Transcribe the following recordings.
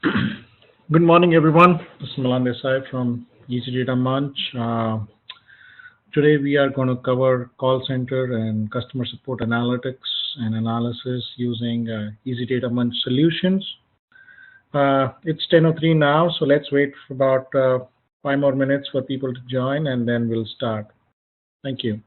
Good morning, everyone. This is Milan Desai from Easy Data Munch. Today, we are going to cover call center and customer support analytics and analysis using Easy Data Munch solutions. It's 10:03 now, so let's wait for about 5 more minutes for people to join, and then we'll start. Thank you.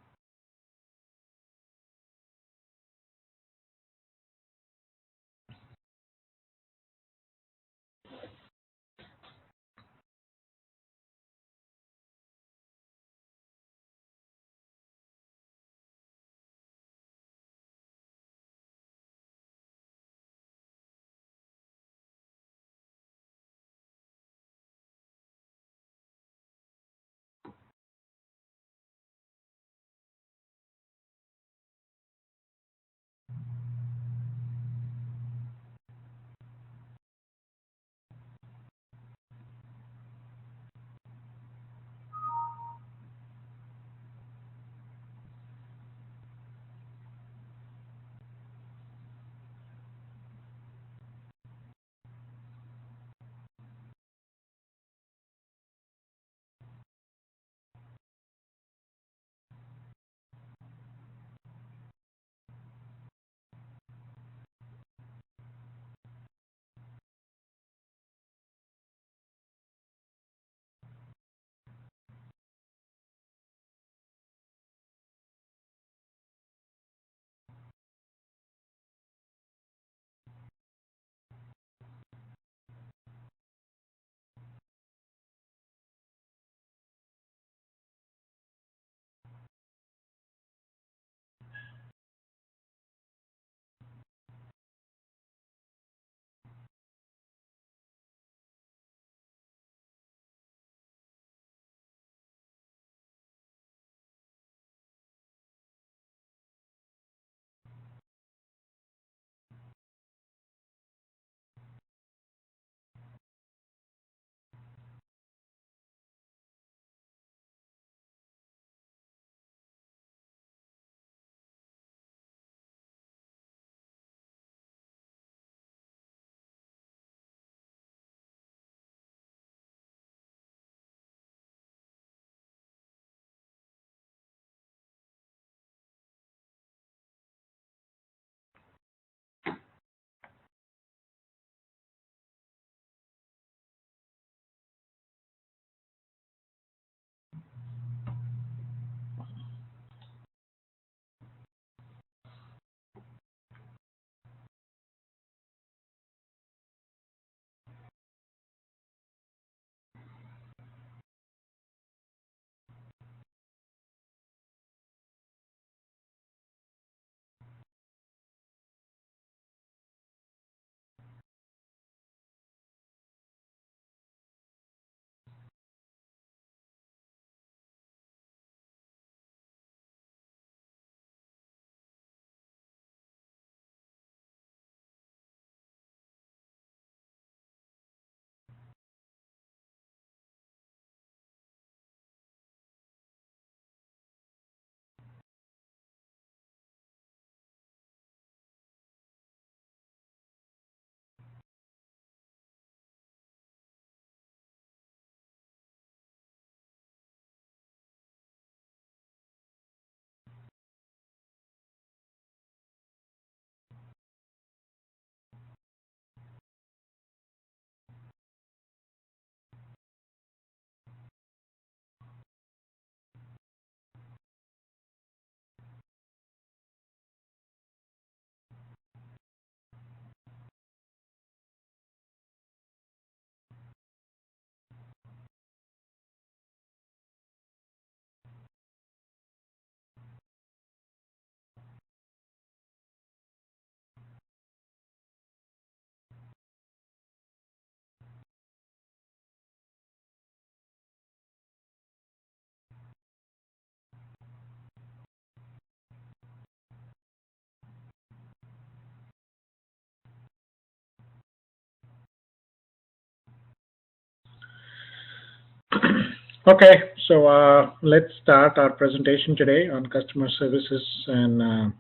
Okay, so let's start our presentation today on customer services and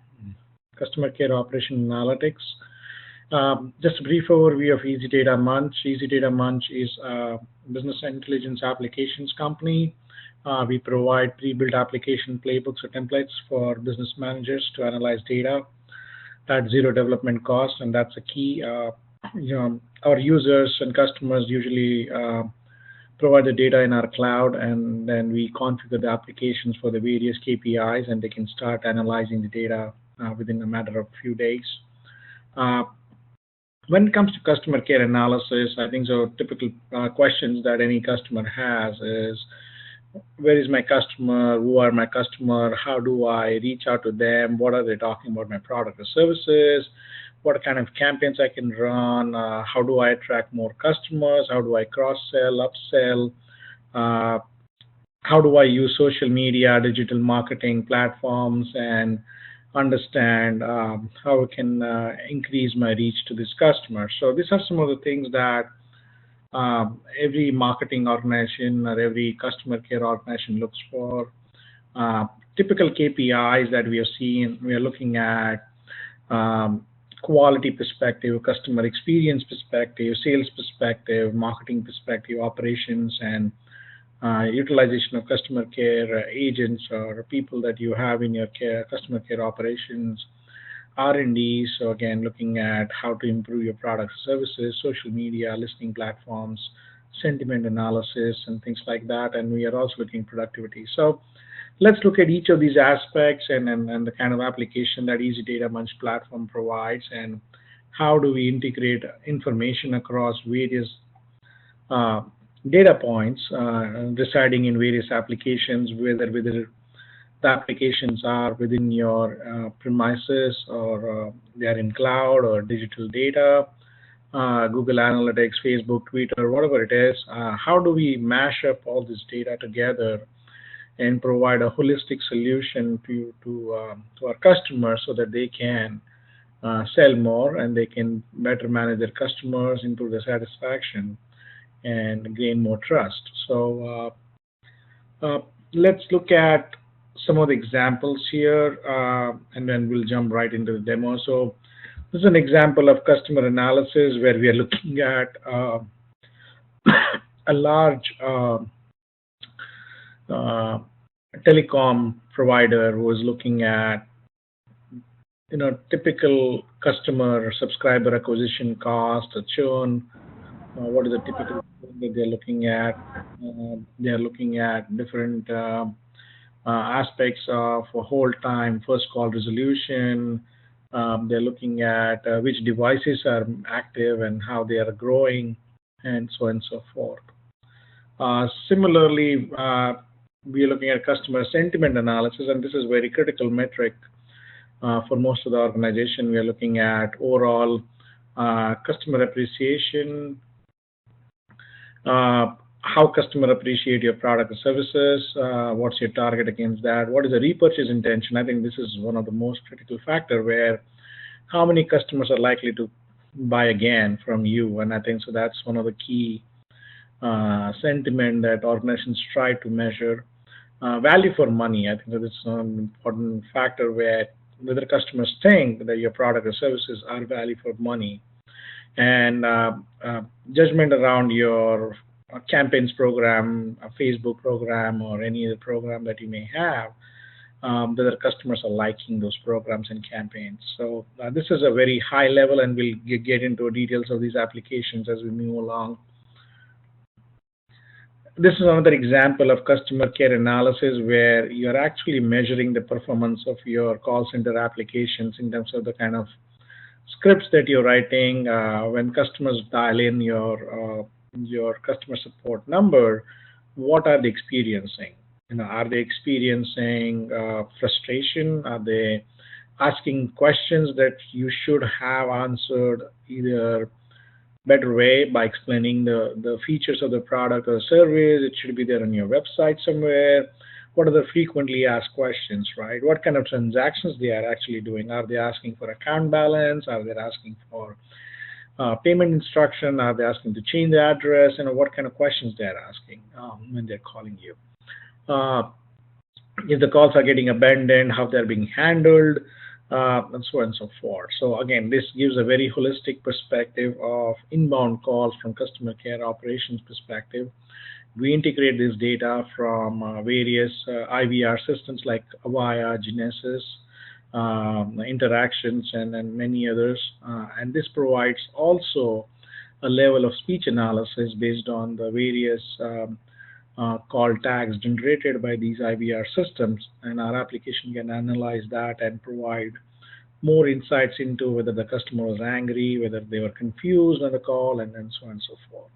customer care operation analytics. Just a brief overview of Easy Data Munch. Easy Data Munch is a business intelligence applications company. We provide pre-built application playbooks or templates for business managers to analyze data at zero development cost, and that's a key. Our users and customers usually provide the data in our cloud, and then we configure the applications for the various KPIs, and they can start analyzing the data within a matter of few days. Uh, when it comes to customer care analysis, I think so typical questions that any customer has is, where is my customer? Who are my customer? How do I reach out to them? What are they talking about my product or services? What kind of campaigns I can run? How do I attract more customers? How do I cross-sell, upsell? Uh, how do I use social media, digital marketing platforms, and understand how I can increase my reach to this customer? So these are some of the things that every marketing organization or every customer care organization looks for. Uh, Typical KPIs that we have seen, we are looking at um, quality perspective, customer experience perspective, sales perspective, marketing perspective, operations, and utilization of customer care agents or people that you have in your customer care operations, R&D. So again, looking at how to improve your products, services, social media, listening platforms, sentiment analysis, and things like that. And we are also looking at productivity. So let's look at each of these aspects and the kind of application that Easy Data Munch platform provides, and how do we integrate information across various uh, data points residing in various applications, whether the applications are within your premises, or they are in cloud or digital data, Google Analytics, Facebook, Twitter, whatever it is. How do we mash up all this data together and provide a holistic solution to our customers so that they can sell more and they can better manage their customers, improve their satisfaction, and gain more trust. So let's look at some of the examples here, and then we'll jump right into the demo. So this is an example of customer analysis where we are looking at a large uh, telecom provider who is looking at typical customer subscriber acquisition cost, or churn. What is the typical thing that they're looking at? They're looking at different aspects of hold time, first call resolution. They're looking at which devices are active and how they are growing, and so on and so forth. Similarly, we are looking at customer sentiment analysis, and this is a very critical metric for most of the organization. We are looking at overall customer appreciation, how customer appreciate your product or services, what's your target against that, what is the repurchase intention. I think this is one of the most critical factor, where how many customers are likely to buy again from you. And I think so that's one of the key sentiment that organizations try to measure. Value for money, I think that is an important factor, where whether customers think that your product or services are value for money. And judgment around your campaigns program, a Facebook program, or any other program that you may have, whether customers are liking those programs and campaigns. So this is a very high level, and we'll get into details of these applications as we move along. This is another example of customer care analysis, where you're actually measuring the performance of your call center applications in terms of the kind of scripts that you're writing. When customers dial in your customer support number, what are they experiencing? Are they experiencing frustration? Are they asking questions that you should have answered either better way by explaining the features of the product or service? It should be there on your website somewhere. What are the frequently asked questions, right? What kind of transactions they are actually doing? Are they asking for account balance? Are they asking for payment instruction? Are they asking to change the address? What kind of questions they are asking when they're calling you? If the calls are getting abandoned, how they're being handled, and so on and so forth. So again, this gives a very holistic perspective of inbound calls from customer care operations perspective. We integrate this data from various IVR systems like Avaya, Genesys, Interactions, and many others. And this provides also a level of speech analysis based on the various call tags generated by these IVR systems, and our application can analyze that and provide more insights into whether the customer was angry, whether they were confused on the call, and so on and so forth.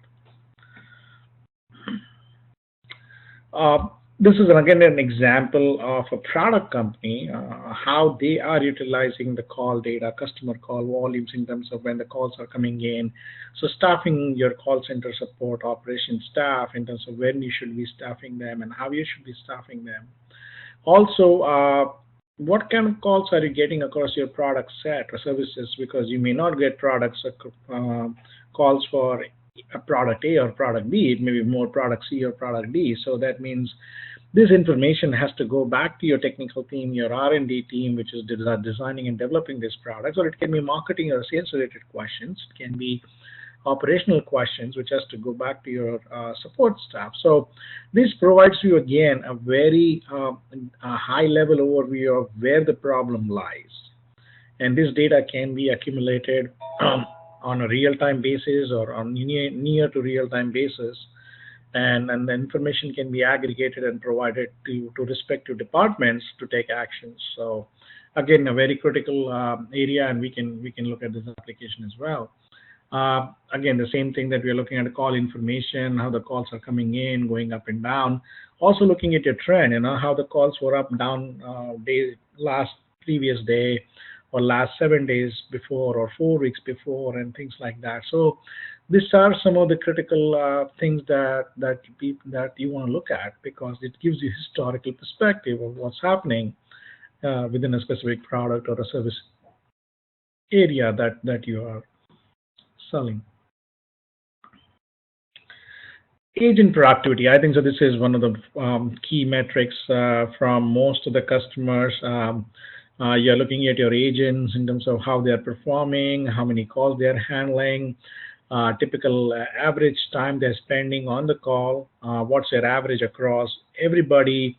Uh, this is again an example of a product company, how they are utilizing the call data, customer call volumes in terms of when the calls are coming in. So staffing your call center support operations staff in terms of when you should be staffing them and how you should be staffing them. Also, what kind of calls are you getting across your product set or services? Because you may not get calls for a product A or product B. It may be more product C or product D. So that means this information has to go back to your technical team, your R&D team, which is designing and developing this product, or it can be marketing or sales related questions. It can be operational questions, which has to go back to your support staff. So this provides you again a very a high level overview of where the problem lies. And this data can be accumulated on a real-time basis or on near to real-time basis. And the information can be aggregated and provided to respective departments to take actions. So again, a very critical area, and we can look at this application as well. Again, the same thing that we are looking at call information, how the calls are coming in, going up and down. Also looking at your trend, how the calls were up, down, last previous day, or last 7 days before, or 4 weeks before, and things like that. So these are some of the critical things that you want to look at, because it gives you historical perspective of what's happening within a specific product or a service area that you are selling. Agent productivity, I think so. This is one of the key metrics from most of the customers. You're looking at your agents in terms of how they are performing, how many calls they are handling, typical average time they're spending on the call, what's their average across everybody,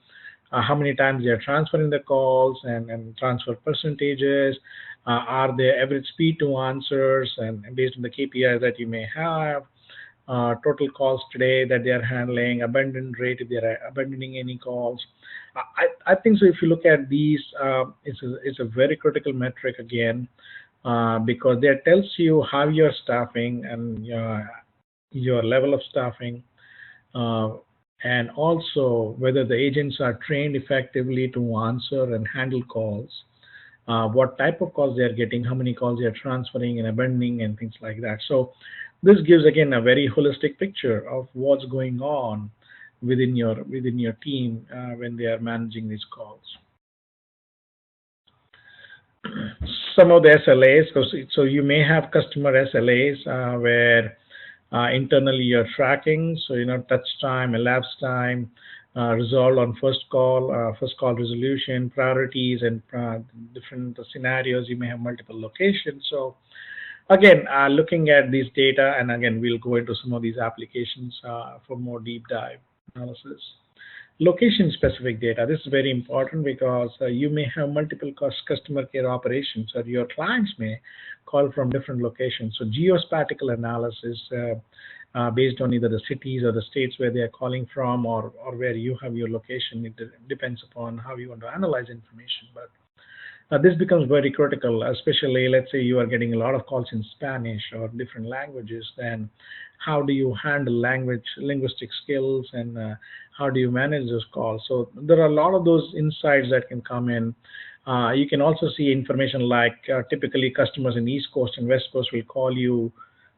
how many times they are transferring the calls, and transfer percentages, are their average speed to answers, and based on the KPIs that you may have, total calls today that they are handling, abandon rate if they are abandoning any calls. I think so. If you look at these, it's a very critical metric again, because that tells you how you're staffing and your level of staffing, uh, and also whether the agents are trained effectively to answer and handle calls, what type of calls they are getting, how many calls they are transferring and abandoning, and things like that. So this gives again a very holistic picture of what's going on within your team when they are managing these calls. Some of the SLAs, so you may have customer SLAs where internally you're tracking, so touch time, elapsed time, resolved on first call resolution, priorities, and different scenarios. You may have multiple locations. So again, looking at these data, and again, we'll go into some of these applications for more deep dive analysis. Location specific data. This is very important because you may have multiple customer care operations, or your clients may call from different locations. So geospatial analysis based on either the cities or the states where they are calling from, or where you have your location. It depends upon how you want to analyze information. But this becomes very critical, especially let's say you are getting a lot of calls in Spanish or different languages. Then how do you handle linguistic skills, and how do you manage those calls? So there are a lot of those insights that can come in. You can also see information like typically customers in East Coast and West Coast will call you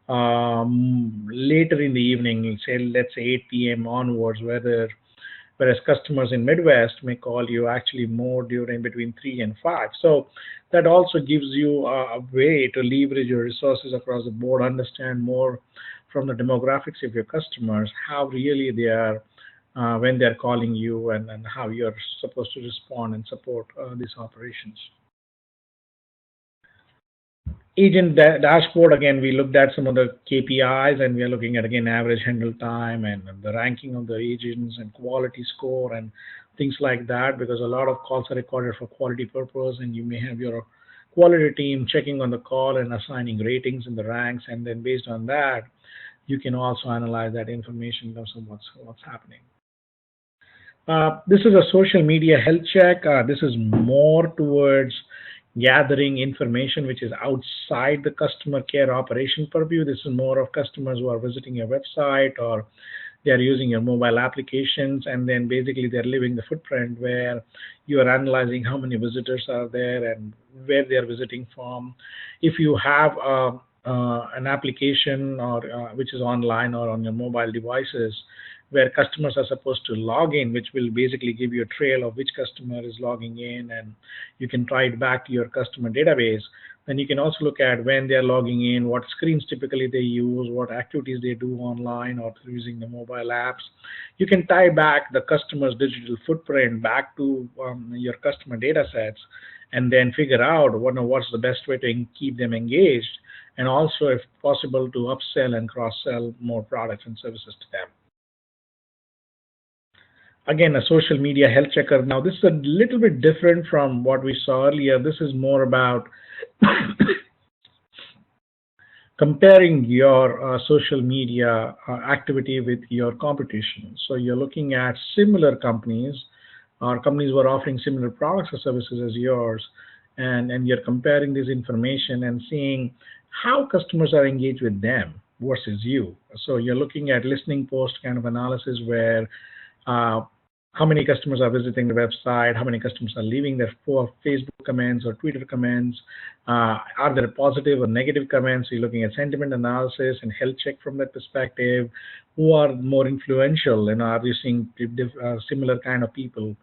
later in the evening, say let's say 8 p.m. onwards, whereas customers in Midwest may call you actually more during between 3 and 5. So that also gives you a way to leverage your resources across the board, understand more from the demographics of your customers, how really they are when they're calling you, and how you're supposed to respond and support these operations. Agent dashboard, again, we looked at some of the KPIs, and we are looking at, again, average handle time and the ranking of the agents and quality score and things like that, because a lot of calls are recorded for quality purpose, and you may have your quality team checking on the call and assigning ratings in the ranks, and then based on that, you can also analyze that information in terms of what's happening. This is a social media health check. This is more towards gathering information which is outside the customer care operation purview. This is more of customers who are visiting your website, or they are using your mobile applications, and then basically they're leaving the footprint where you are analyzing how many visitors are there and where they are visiting from. If you have an application or which is online or on your mobile devices, where customers are supposed to log in, which will basically give you a trail of which customer is logging in, and you can tie it back to your customer database. Then you can also look at when they're logging in, what screens typically they use, what activities they do online or through using the mobile apps. You can tie back the customer's digital footprint back to your customer data sets, and then figure out what's the best way to keep them engaged, and also, if possible, to upsell and cross-sell more products and services to them. Again, a social media health checker. Now, this is a little bit different from what we saw earlier. This is more about comparing your social media activity with your competition. So you're looking at similar companies, or companies who are offering similar products or services as yours, and you're comparing this information and seeing how customers are engaged with them versus you. So you're looking at listening post kind of analysis, where how many customers are visiting the website, how many customers are leaving their Facebook comments or Twitter comments, are there positive or negative comments. So you're looking at sentiment analysis and health check from that perspective. Who are more influential, and are you seeing similar kind of people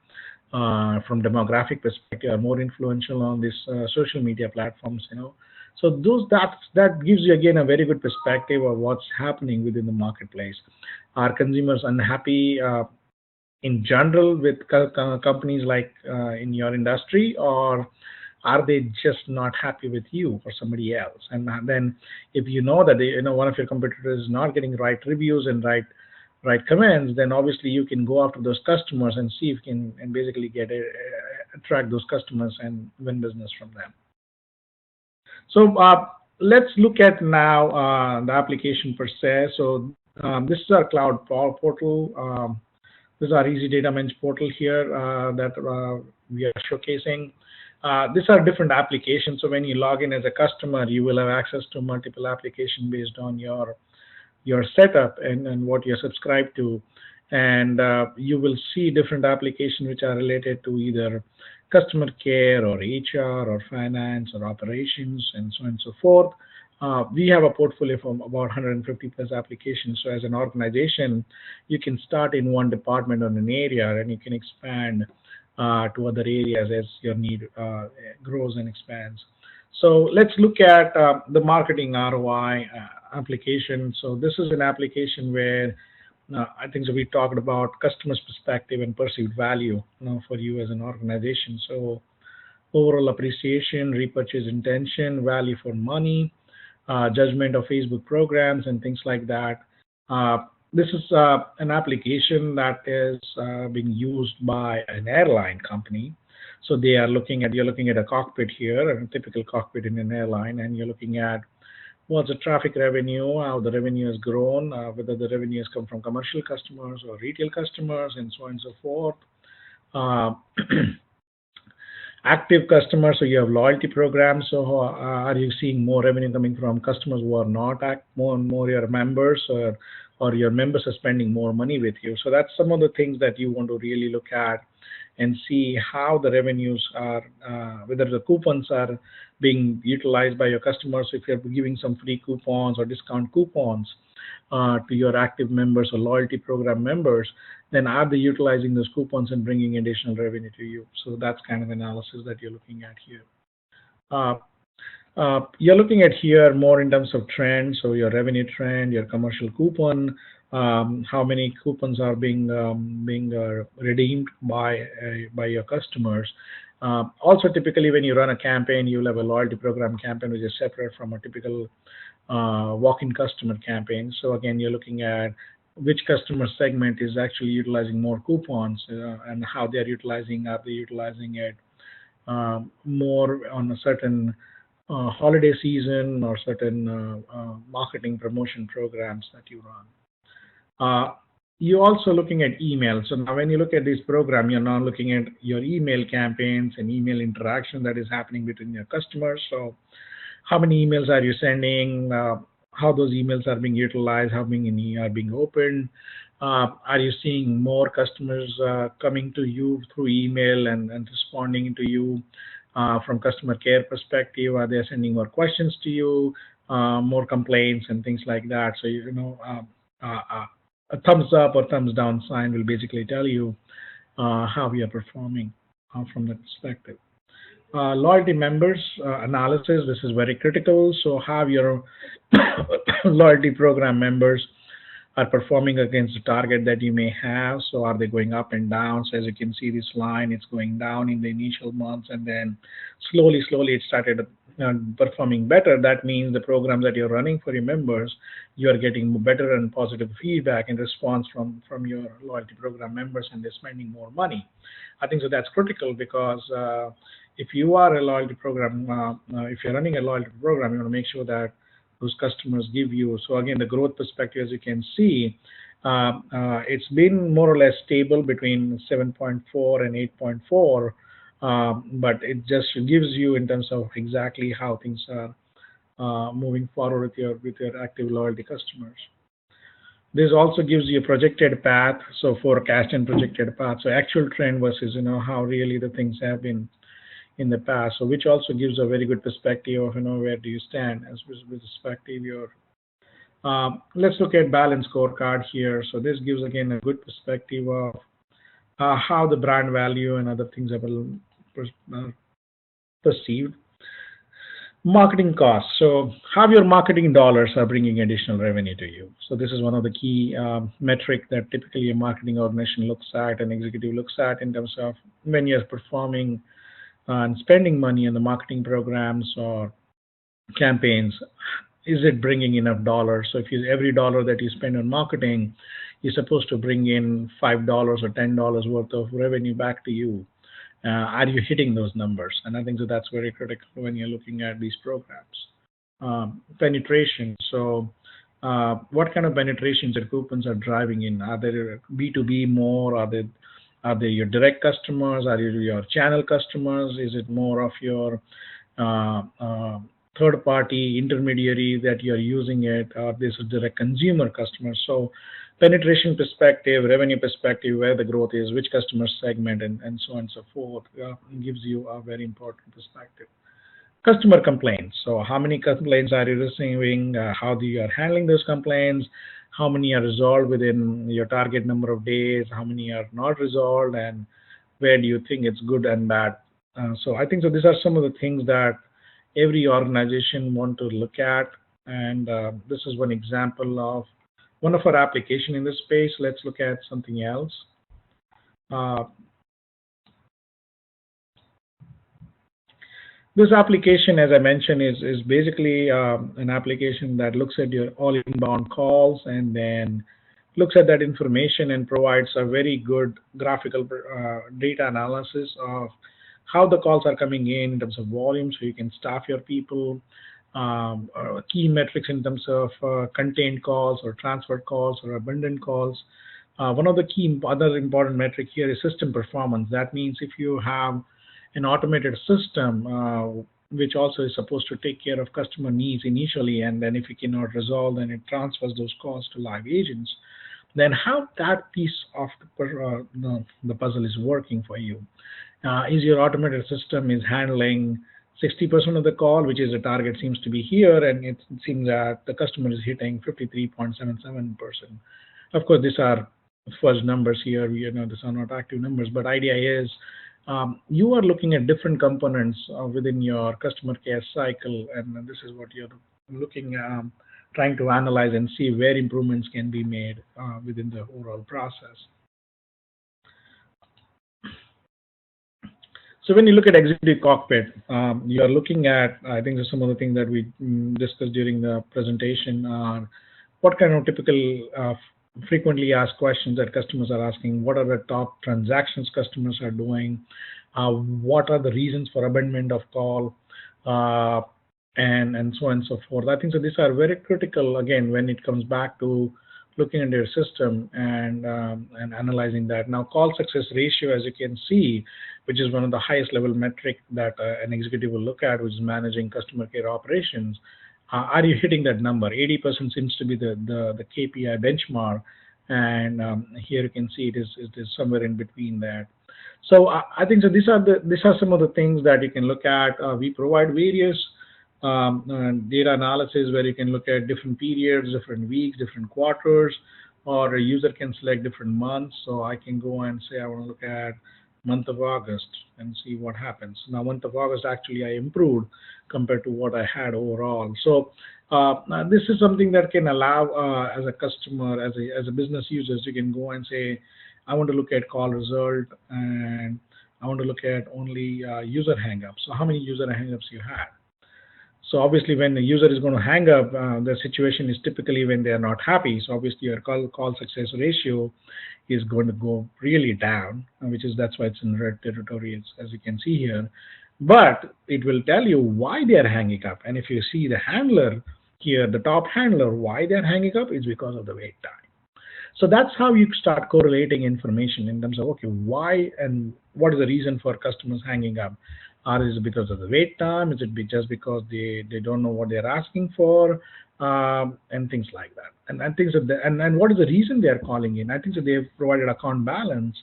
from demographic perspective are more influential on these social media platforms, So that gives you, again, a very good perspective of what's happening within the marketplace. Are consumers unhappy in general with companies like in your industry, or are they just not happy with you or somebody else? And then, if you know that one of your competitors is not getting right reviews and right comments, then obviously you can go after those customers and see if you can and basically attract those customers and win business from them. So let's look at now the application per se. So this is our cloud portal. This is our Easy Data Menge portal here that we are showcasing. These are different applications. So when you log in as a customer, you will have access to multiple applications based on your setup and what you're subscribed to. And you will see different applications which are related to either customer care or HR or finance or operations and so on and so forth. We have a portfolio from about 150 plus applications. So as an organization, you can start in one department or an area, and you can expand to other areas as your need grows and expands. So let's look at the marketing ROI application. So this is an application where I think we talked about customers' perspective and perceived value for you as an organization. So overall appreciation, repurchase intention, value for money, judgment of Facebook programs, and things like that. This is an application that is being used by an airline company. So you're looking at a cockpit here, a typical cockpit in an airline, and you're looking at what's the traffic revenue, how the revenue has grown, whether the revenue has come from commercial customers or retail customers, and so on and so forth. Active customers, so you have loyalty programs. So are you seeing more revenue coming from customers who are not more your members, or your members are spending more money with you? So that's some of the things that you want to really look at and see how the revenues are, whether the coupons are being utilized by your customers. If you're giving some free coupons or discount coupons to your active members or loyalty program members, then are they utilizing those coupons and bringing additional revenue to you? So that's kind of analysis that you're looking at here. You're looking at here more in terms of trends, so your revenue trend, your commercial coupon, how many coupons are being redeemed by your customers, Also, typically when you run a campaign, you'll have a loyalty program campaign which is separate from a typical walk-in customer campaign. So again, you're looking at which customer segment is actually utilizing more coupons and how they're utilizing. Are they utilizing it more on a certain holiday season or certain marketing promotion programs that you run? You're also looking at email. So now when you look at this program, you're now looking at your email campaigns and email interaction that is happening between your customers. So how many emails are you sending? How those emails are being utilized? How many are being opened? Are you seeing more customers coming to you through email and responding to you from customer care perspective? Are they sending more questions to you, more complaints and things like that? So a thumbs up or thumbs down sign will basically tell you how we are performing from that perspective. Loyalty members analysis, this is very critical. So have your loyalty program members are performing against the target that you may have. So are they going up and down? So as you can see this line, it's going down in the initial months and then slowly it started performing better. That means the programs that you're running for your members, you are getting better and positive feedback and response from your loyalty program members, and they're spending more money. I think so that's critical because if you are a loyalty program, if you're running a loyalty program, you want to make sure that those customers give you. So again, the growth perspective, as you can see, it's been more or less stable between 7.4 and 8.4, but it just gives you in terms of exactly how things are moving forward with your active loyalty customers. This also gives you a projected path, so forecast and projected path. So actual trend versus how really the things have been in the past. So which also gives a very good perspective of where do you stand as with respect to your. Let's look at balance scorecard here. So this gives again a good perspective of how the brand value and other things are perceived. Marketing costs. So how your marketing dollars are bringing additional revenue to you. So this is one of the key metric that typically a marketing organization looks at and executive looks at in terms of when you're performing and spending money on the marketing programs or campaigns. Is it bringing enough dollars? So if every dollar that you spend on marketing is supposed to bring in $5 or $10 worth of revenue back to you, are you hitting those numbers? And I think so that's very critical when you're looking at these programs. Penetration. So what kind of penetrations that coupons are driving in? Are they B2B more? Are they your direct customers? Are they your channel customers? Is it more of your third-party intermediary that you're using it? Or this is direct consumer customers? So penetration perspective, revenue perspective, where the growth is, which customer segment, and so on and so forth, gives you a very important perspective. Customer complaints. So how many complaints are you receiving? How do you are handling those complaints? How many are resolved within your target number of days? How many are not resolved? And where do you think it's good and bad? So I think so these are some of the things that every organization want to look at. And this is one example of one of our application in this space. Let's look at something else. This application, as I mentioned, is basically an application that looks at your all inbound calls and then looks at that information and provides a very good graphical data analysis of how the calls are coming in terms of volume, so you can staff your people, key metrics in terms of contained calls or transferred calls or abundant calls. One of the key other important metric here is system performance. That means if you have an automated system, which also is supposed to take care of customer needs initially, and then if you cannot resolve, then it transfers those calls to live agents, then how that piece of the puzzle is working for you. Is your automated system is handling 60% of the call, which is the target seems to be here, and it seems that the customer is hitting 53.77%. Of course, these are fudge numbers here. These are not active numbers, but idea is you are looking at different components within your customer care cycle, and this is what you're looking at, trying to analyze and see where improvements can be made within the overall process. So when you look at executive cockpit, you are looking at, I think some of the things that we discussed during the presentation are what kind of typical frequently asked questions that customers are asking, what are the top transactions customers are doing, what are the reasons for abandonment of call, uh, and so on and so forth. I think so these are very critical, again, when it comes back to looking at your system and analyzing that. Now, call success ratio, as you can see, which is one of the highest level metric that an executive will look at, which is managing customer care operations. Are you hitting that number? 80% seems to be the KPI benchmark, and here you can see it is somewhere in between that. So I think so. These are some of the things that you can look at. We provide various data analysis where you can look at different periods, different weeks, different quarters, or a user can select different months. So I can go and say I want to look at month of August and see what happens. Now, month of August, actually, I improved compared to what I had overall. So this is something that can allow, as a customer, as a business users, you can go and say, I want to look at call result and I want to look at only user hangups. So how many user hangups you had? So obviously, when the user is going to hang up, the situation is typically when they are not happy. So obviously, your call success ratio is going to go really down, which is that's why it's in red territory, as you can see here. But it will tell you why they are hanging up. And if you see the handler here, the top handler, why they are hanging up is because of the wait time. So that's how you start correlating information in terms of, okay, why and what is the reason for customers hanging up? Or is it because of the wait time? Is it just because they don't know what they're asking for? And things like that. And things that and what is the reason they're calling in? I think that they've provided account balance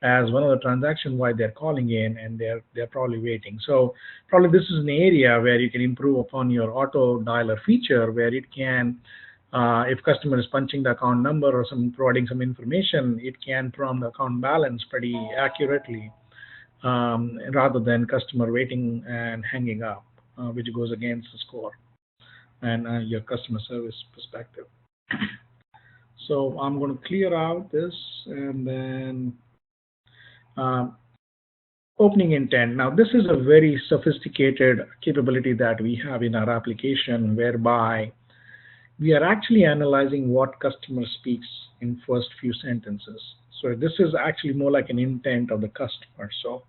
as one of the transactions why they're calling in, and they're probably waiting. So probably this is an area where you can improve upon your auto dialer feature, where it can, if customer is punching the account number or providing some information, it can prompt the account balance pretty accurately, rather than customer waiting and hanging up, which goes against the score and your customer service perspective. So I'm going to clear out this and then um, opening intent. Now, this is a very sophisticated capability that we have in our application, whereby we are actually analyzing what customer speaks in first few sentences. So this is actually more like an intent of the customer. So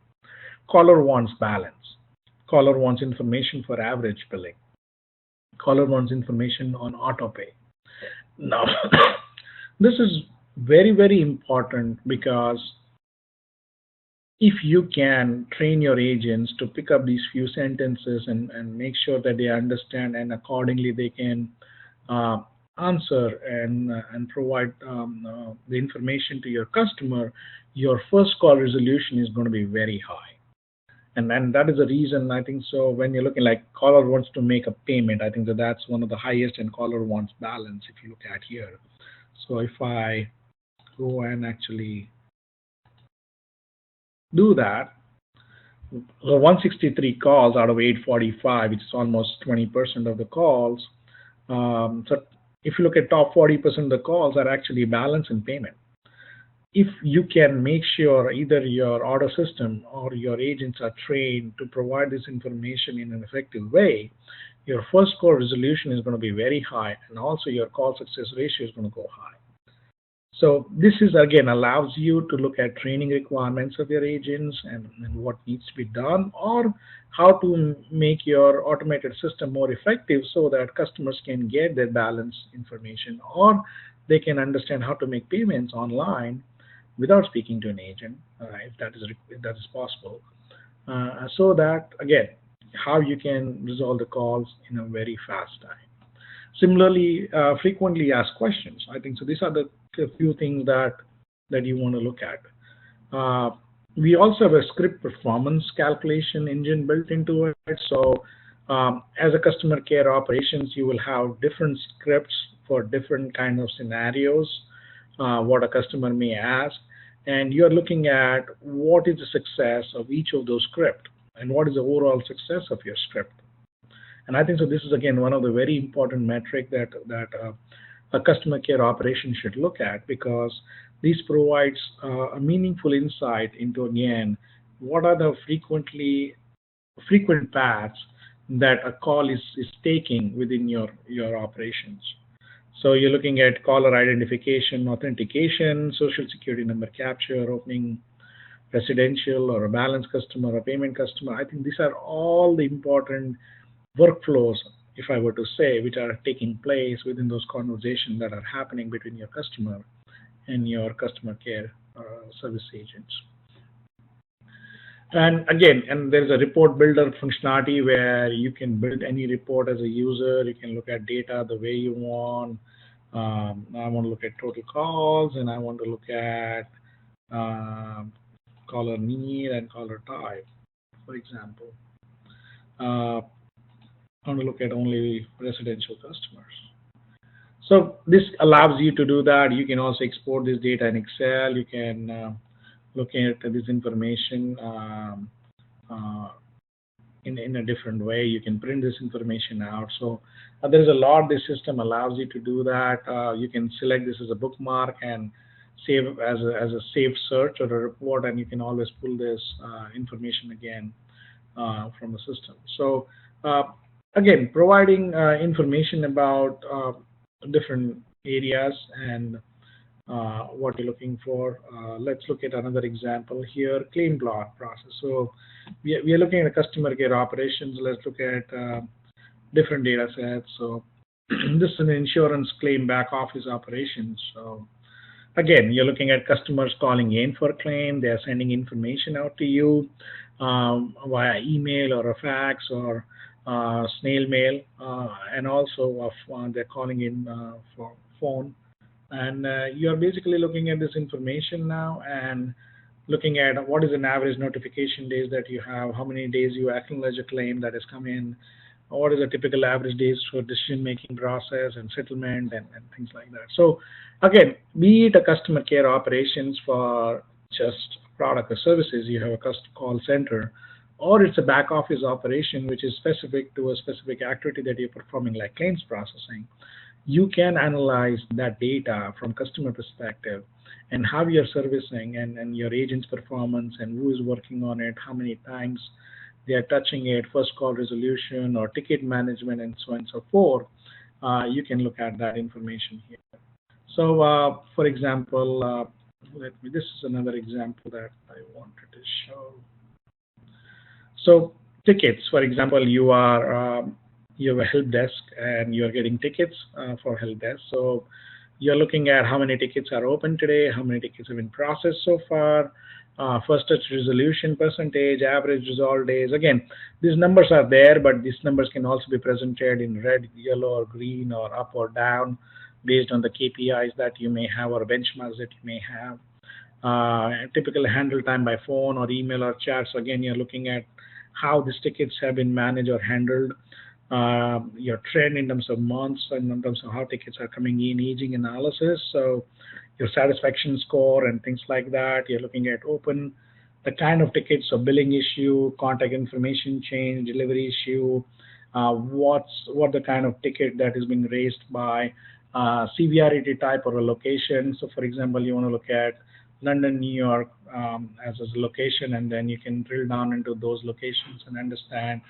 caller wants balance. Caller wants information for average billing. Caller wants information on auto pay. Now, this is very, very important, because if you can train your agents to pick up these few sentences and make sure that they understand, and accordingly they can uh, answer and provide the information to your customer, your first call resolution is going to be very high. And that is the reason, I think so, when you're looking like caller wants to make a payment, I think that that's one of the highest, and caller wants balance if you look at here. So if I go and actually do that, so 163 calls out of 845, which is almost 20% of the calls. So if you look at top 40% of the calls are actually balance and payment. If you can make sure either your auto system or your agents are trained to provide this information in an effective way, your first call resolution is going to be very high, and also your call success ratio is going to go high. So this is again allows you to look at training requirements of your agents and what needs to be done, or how to make your automated system more effective so that customers can get their balance information, or they can understand how to make payments online without speaking to an agent, if that is possible. So that again, how you can resolve the calls in a very fast time. Similarly, frequently asked questions. I think so. These are the few things that you want to look at. We also have a script performance calculation engine built into it. So as a customer care operations, you will have different scripts for different kind of scenarios, what a customer may ask, and you're looking at what is the success of each of those scripts and what is the overall success of your script. And I think so. This is again one of the very important metric that a customer care operation should look at, because this provides a meaningful insight into again what are the frequent paths that a call is taking within your operations. So you're looking at caller identification, authentication, social security number capture, opening residential or a balance customer or a payment customer. I think these are all the important workflows, if I were to say, which are taking place within those conversations that are happening between your customer and your customer care service agents. And again, and there's a report builder functionality where you can build any report as a user. You can look at data the way you want. I want to look at total calls, and I want to look at um, caller need and caller type, for example. Uh, I want to look at only residential customers. So this allows you to do that. You can also export this data in Excel. You can look at this information uh, in a different way. You can print this information out. So there is a lot this system allows you to do that. You can select this as a bookmark and save as a saved search or a report, and you can always pull this information again from the system. So uh, again, providing information about different areas and what you're looking for. Let's look at another example here, claim block process. So we are looking at customer care operations. Let's look at different data sets. So this is an insurance claim back office operations. So again, you're looking at customers calling in for a claim. They're sending information out to you via email or a fax or snail mail, and also they're calling in for phone. And you're basically looking at this information now and looking at what is an average notification days that you have, how many days you acknowledge a claim that has come in, what is a typical average days for decision making process and settlement and things like that. So again, be it a customer care operations for just product or services, you have a customer call center, or it's a back office operation which is specific to a specific activity that you're performing like claims processing. You can analyze that data from customer perspective and how you're servicing and your agent's performance and who is working on it, how many times they are touching it, first call resolution or ticket management, and so on and so forth. You can look at that information here. So, for example, this is another example that I wanted to show. So, tickets, for example, you have a help desk and you're getting tickets for help desk. So, you're looking at how many tickets are open today, how many tickets have been processed so far, first touch resolution percentage, average resolve days. Again, these numbers are there, but these numbers can also be presented in red, yellow, or green, or up or down based on the KPIs that you may have or benchmarks that you may have. Typical handle time by phone or email or chat. So again, you're looking at how these tickets have been managed or handled, your trend in terms of months and in terms of how tickets are coming in, aging analysis. So your satisfaction score and things like that. You're looking at open, the kind of tickets, so billing issue, contact information change, delivery issue, what the kind of ticket that is being raised by severity type or a location. So for example, you want to look at London, New York as a location, and then you can drill down into those locations and understand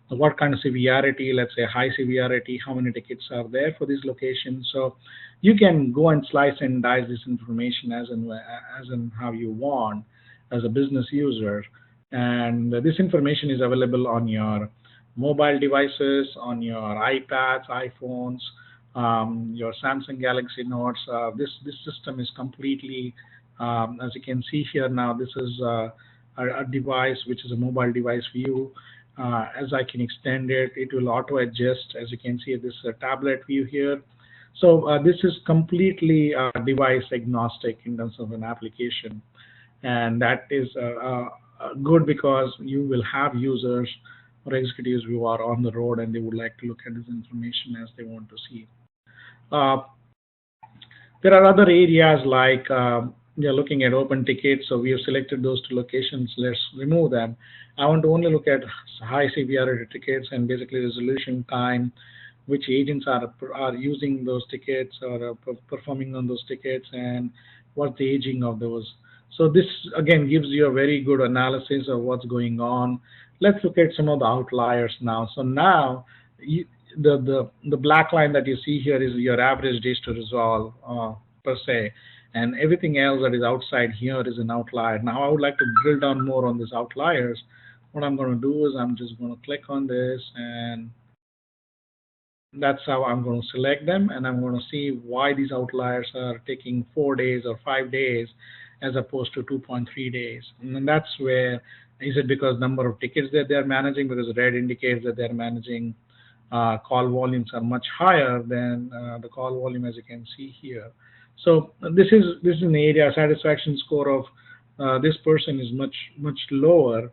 what kind of severity, let's say high severity, how many tickets are there for these locations. So you can go and slice and dice this information as and how you want as a business user. And this information is available on your mobile devices, on your iPads, iPhones, your Samsung Galaxy Notes. This system is completely, as you can see here now, this is a device which is a mobile device view. As I can extend it, it will auto adjust. As you can see, this is a tablet view here. So this is completely device agnostic in terms of an application, and that is good because you will have users or executives who are on the road and they would like to look at this information as they want to see. Uh, there are other areas like we are looking at open tickets, so we have selected those two locations. Let's remove them. I want to only look at high severity tickets and basically resolution time, which agents are using those tickets or performing on those tickets, and what's the aging of those. So this again gives you a very good analysis of what's going on. Let's look at some of the outliers now. So now you, the black line that you see here is your average days to resolve per se, and everything else that is outside here is an outlier. Now I would like to drill down more on these outliers. What I'm going to do is I'm just going to click on this, and that's how I'm going to select them, and I'm going to see why these outliers are taking 4 days or 5 days as opposed to 2.3 days. And then that's where, is it because number of tickets that they're managing, because red indicates that they're managing call volumes are much higher than the call volume, as you can see here. So this is an area satisfaction score of this person is much lower,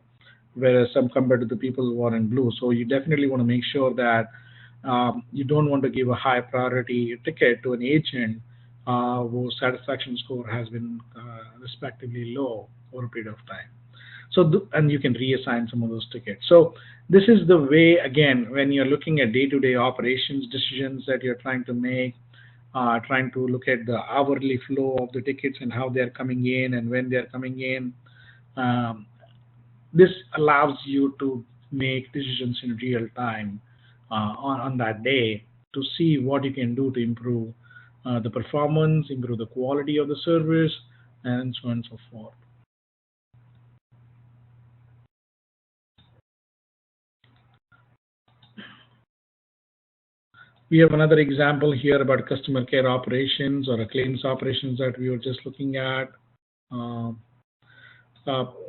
whereas some compared to the people who are in blue. So you definitely want to make sure that you don't want to give a high priority ticket to an agent whose satisfaction score has been respectively low over a period of time. So, and you can reassign some of those tickets. So this is the way, again, when you're looking at day-to-day operations decisions that you're trying to make, trying to look at the hourly flow of the tickets and how they're coming in and when they're coming in. Um, this allows you to make decisions in real time on that day to see what you can do to improve the performance, improve the quality of the service, and so on and so forth. We have another example here about customer care operations or a claims operations that we were just looking at. Uh,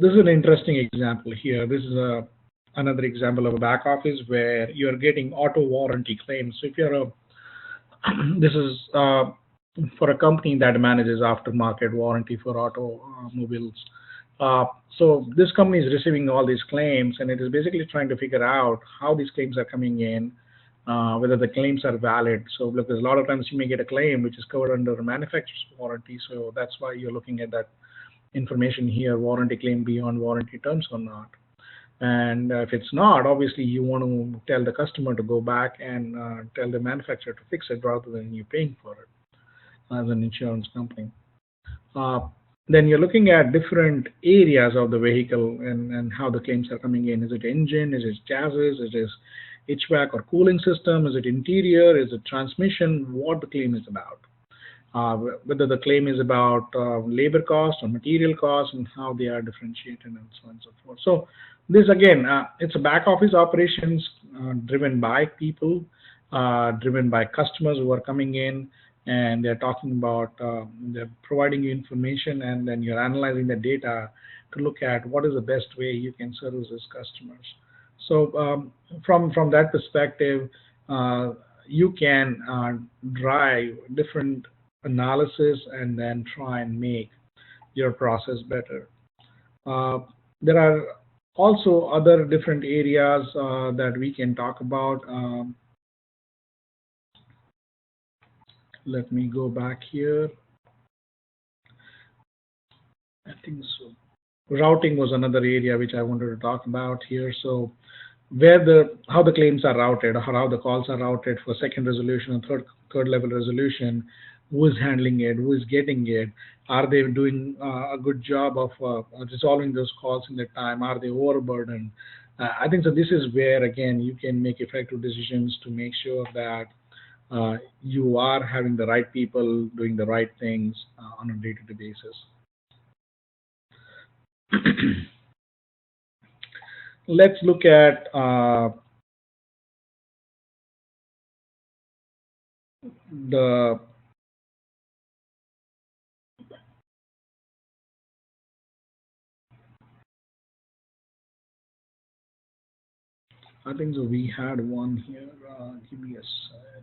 this is an interesting example here. This is another example of a back office where you're getting auto warranty claims. So if you're a, this is for a company that manages aftermarket warranty for automobiles. So this company is receiving all these claims, and it is basically trying to figure out how these claims are coming in, whether the claims are valid. So because a lot of times you may get a claim which is covered under a manufacturer's warranty, so that's why you're looking at that information here, warranty claim beyond warranty terms or not. And if it's not, obviously you want to tell the customer to go back and tell the manufacturer to fix it rather than you paying for it as an insurance company. Uh, then you're looking at different areas of the vehicle and how the claims are coming in. Is it engine? Is it chassis? Is it HVAC or cooling system? Is it interior? Is it transmission? What the claim is about. Whether the claim is about labor cost or material cost and how they are differentiated and so on and so forth. So this again, it's a back office operations driven by people, driven by customers who are coming in, and they're talking about, they're providing you information, and then you're analyzing the data to look at what is the best way you can service these customers. So from that perspective, you can drive different analysis and then try and make your process better. There are also other different areas that we can talk about. Let me go back here. I think so. Routing was another area which I wanted to talk about here. So where how the claims are routed, or how the calls are routed for second resolution and third level resolution, who is handling it, who is getting it, are they doing a good job of resolving those calls in the time, are they overburdened? I think so this is where again you can make effective decisions to make sure that you are having the right people doing the right things on a day-to-day basis. Let's look at the I think so we had one here. Give me a sec.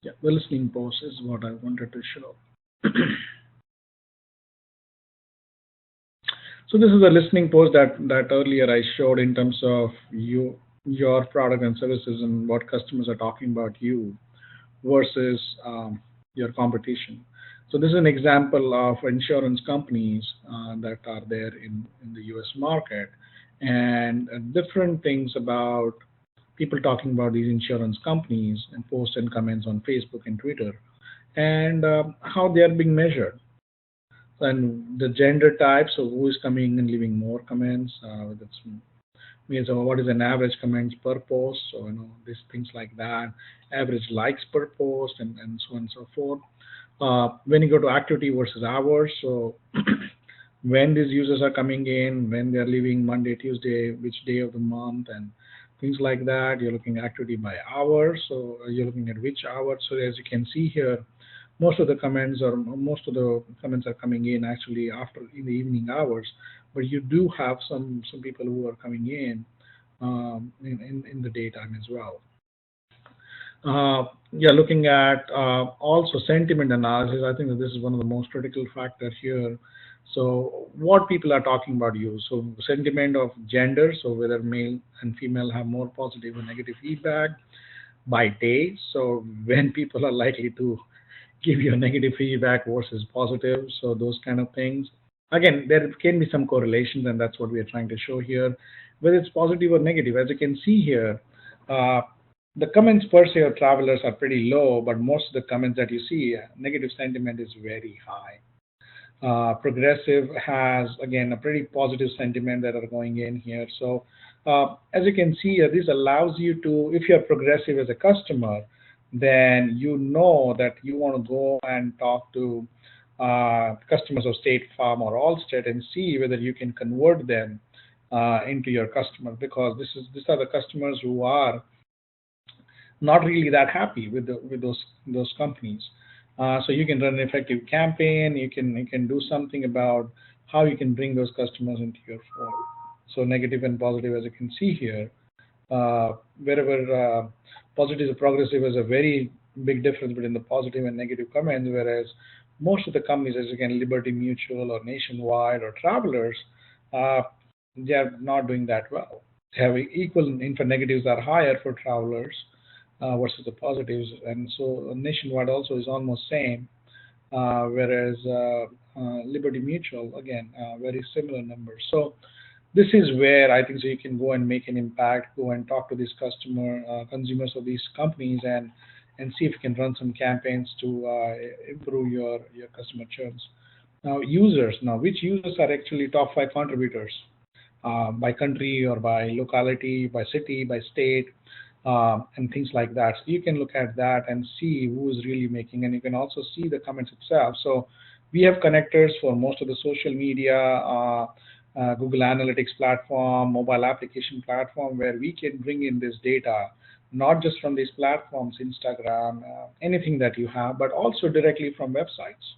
Yeah, the listening post is what I wanted to show. So this is a listening post that earlier I showed in terms of your product and services and what customers are talking about you versus your competition. So this is an example of insurance companies that are there in the US market, and different things about people talking about these insurance companies and posts and comments on Facebook and Twitter, and how they are being measured, and the gender types of who is coming and leaving more comments. That's means what is an average comments per post. So these things like that, average likes per post, and so on and so forth. When you go to activity versus hours, so when these users are coming in, when they're leaving Monday, Tuesday, which day of the month, and things like that. You're looking at activity by hours, so you're looking at which hour. So as you can see here, most of the comments are coming in actually after in the evening hours, but you do have some people who are coming in the daytime as well. Yeah, looking at also sentiment analysis, I think that this is one of the most critical factor here. So what people are talking about you. So sentiment of gender, so whether male and female have more positive or negative feedback by day. So when people are likely to give you a negative feedback versus positive, so those kind of things. Again, there can be some correlations, and that's what we are trying to show here, whether it's positive or negative. As you can see here, uh, the comments per se of travelers are pretty low, but most of the comments that you see, negative sentiment is very high. Progressive has, again, a pretty positive sentiment that are going in here. So as you can see, this allows you to, if you're progressive as a customer, then you know that you want to go and talk to customers of State Farm or Allstate and see whether you can convert them into your customer, because these are the customers who are not really that happy with those companies. So you can run an effective campaign. You can do something about how you can bring those customers into your fold. So negative and positive, as you can see here, wherever positive and progressive is a very big difference between the positive and negative comments, whereas most of the companies, as again Liberty Mutual or Nationwide or Travelers, uh, they are not doing that well. They have equal, in fact, negatives are higher for Travelers versus the positives, and so Nationwide also is almost same, whereas Liberty Mutual, again, very similar numbers. So this is where I think so you can go and make an impact, go and talk to these consumers of these companies, and see if you can run some campaigns to improve your customer churns. Now, users. Now, which users are actually top five contributors by country or by locality, by city, by state, and things like that. So you can look at that and see who is really making, and you can also see the comments itself. So we have connectors for most of the social media, Google Analytics platform, mobile application platform, where we can bring in this data, not just from these platforms, Instagram, anything that you have, but also directly from websites.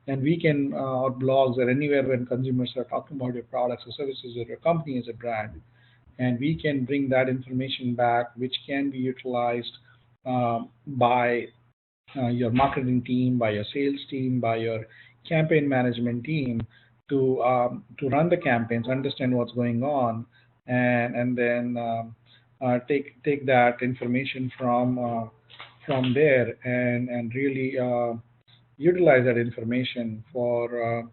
And we can, or blogs or anywhere when consumers are talking about your products or services or your company as a brand, and we can bring that information back, which can be utilized by your marketing team, by your sales team, by your campaign management team to run the campaigns, understand what's going on, and then take that information from there and really utilize that information for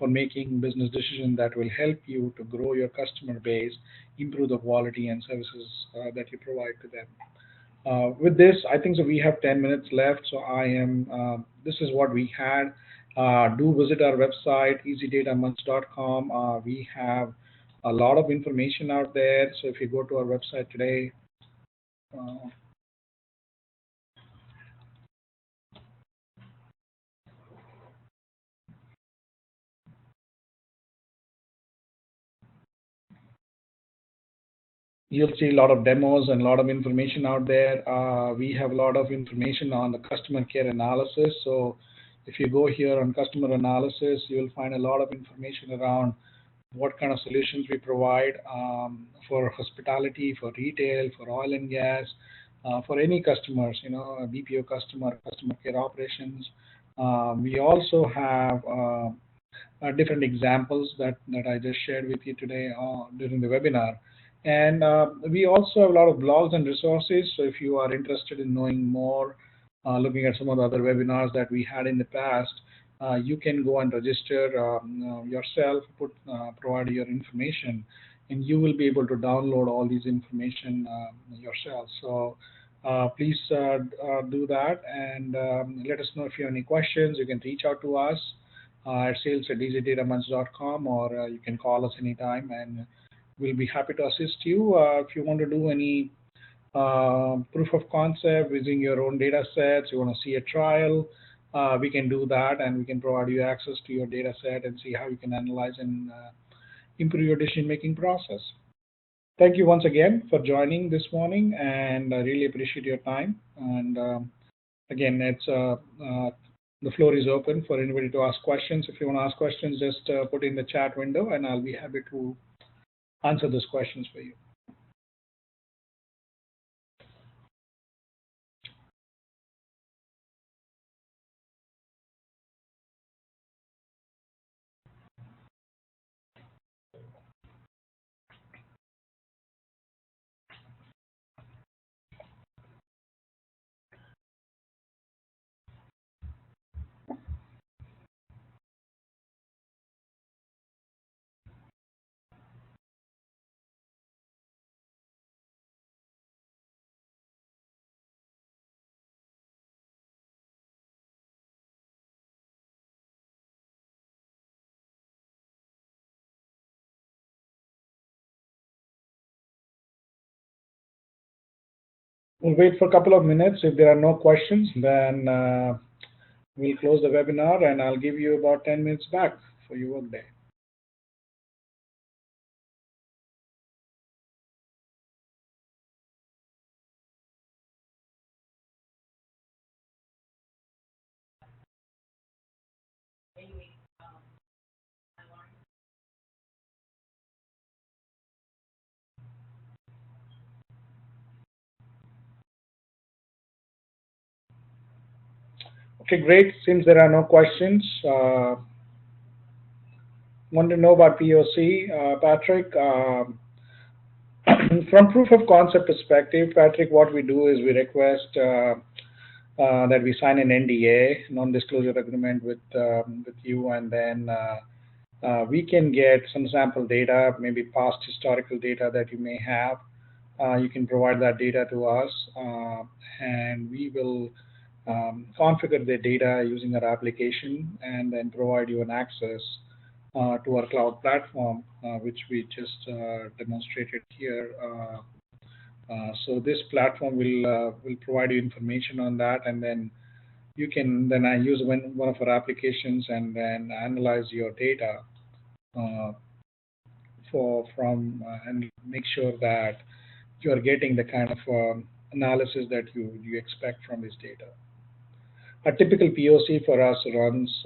making business decisions that will help you to grow your customer base, improve the quality and services that you provide to them. With this, I think so we have 10 minutes left. So this is what we had. Do visit our website, easydatamunch.com. We have a lot of information out there. So if you go to our website today, uh, you'll see a lot of demos and a lot of information out there. We have a lot of information on the customer care analysis. So if you go here on customer analysis, you'll find a lot of information around what kind of solutions we provide for hospitality, for retail, for oil and gas, for any customers, a BPO customer, customer care operations. We also have different examples that I just shared with you today during the webinar. And we also have a lot of blogs and resources. So if you are interested in knowing more, looking at some of the other webinars that we had in the past, you can go and register yourself, provide your information, and you will be able to download all these information yourself. So please do that, and let us know if you have any questions. You can reach out to us at sales@easydatamunch.com, or you can call us anytime, and we'll be happy to assist you. If you want to do any proof of concept using your own data sets, you want to see a trial, we can do that, and we can provide you access to your data set and see how you can analyze and improve your decision-making process. Thank you once again for joining this morning, and I really appreciate your time. And again, the floor is open for anybody to ask questions. If you want to ask questions, just put in the chat window, and I'll be happy to answer those questions for you. We'll wait for a couple of minutes. If there are no questions, then we'll close the webinar, and I'll give you about 10 minutes back for your workday. Okay, great. Since there are no questions, want to know about POC, Patrick. From proof of concept perspective, Patrick, what we do is we request that we sign an NDA, non-disclosure agreement, with you, and then we can get some sample data, maybe past historical data that you may have. You can provide that data to us, and we will configure the data using our application, and then provide you an access to our cloud platform, which we just demonstrated here. So this platform will provide you information on that, and then you can then use one of our applications and then analyze your data and make sure that you are getting the kind of analysis that you expect from this data. A typical POC for us runs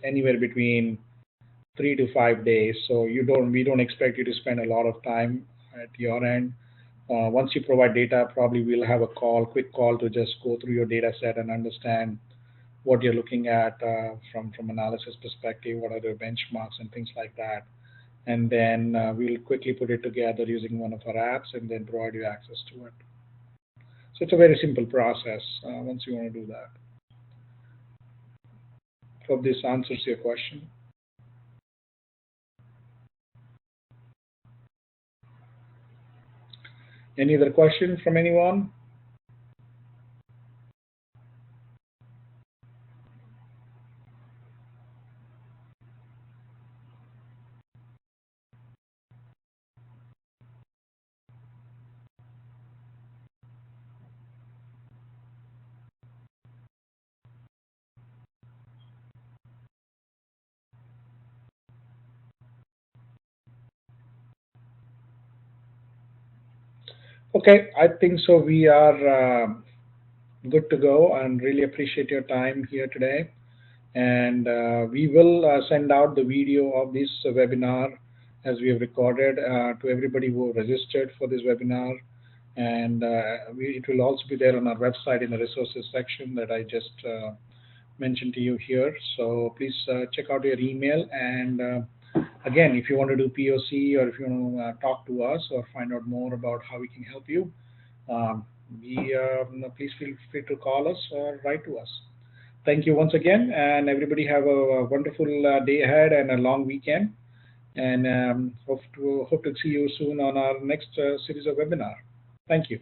anywhere between 3 to 5 days, so we don't expect you to spend a lot of time at your end. Once you provide data, probably we'll have a quick call to just go through your data set and understand what you're looking at from analysis perspective, what are the benchmarks and things like that. And then we'll quickly put it together using one of our apps and then provide you access to it. So it's a very simple process once you want to do that. Hope this answers your question. Any other questions from anyone? Okay, I think so. We are good to go, and really appreciate your time here today. And we will send out the video of this webinar as we have recorded to everybody who registered for this webinar. And it will also be there on our website in the resources section that I just mentioned to you here. So please check out your email. And again, if you want to do POC, or if you want to talk to us or find out more about how we can help you, please feel free to call us or write to us. Thank you once again, and everybody have a wonderful day ahead and a long weekend. and hope to see you soon on our next series of webinar. Thank you.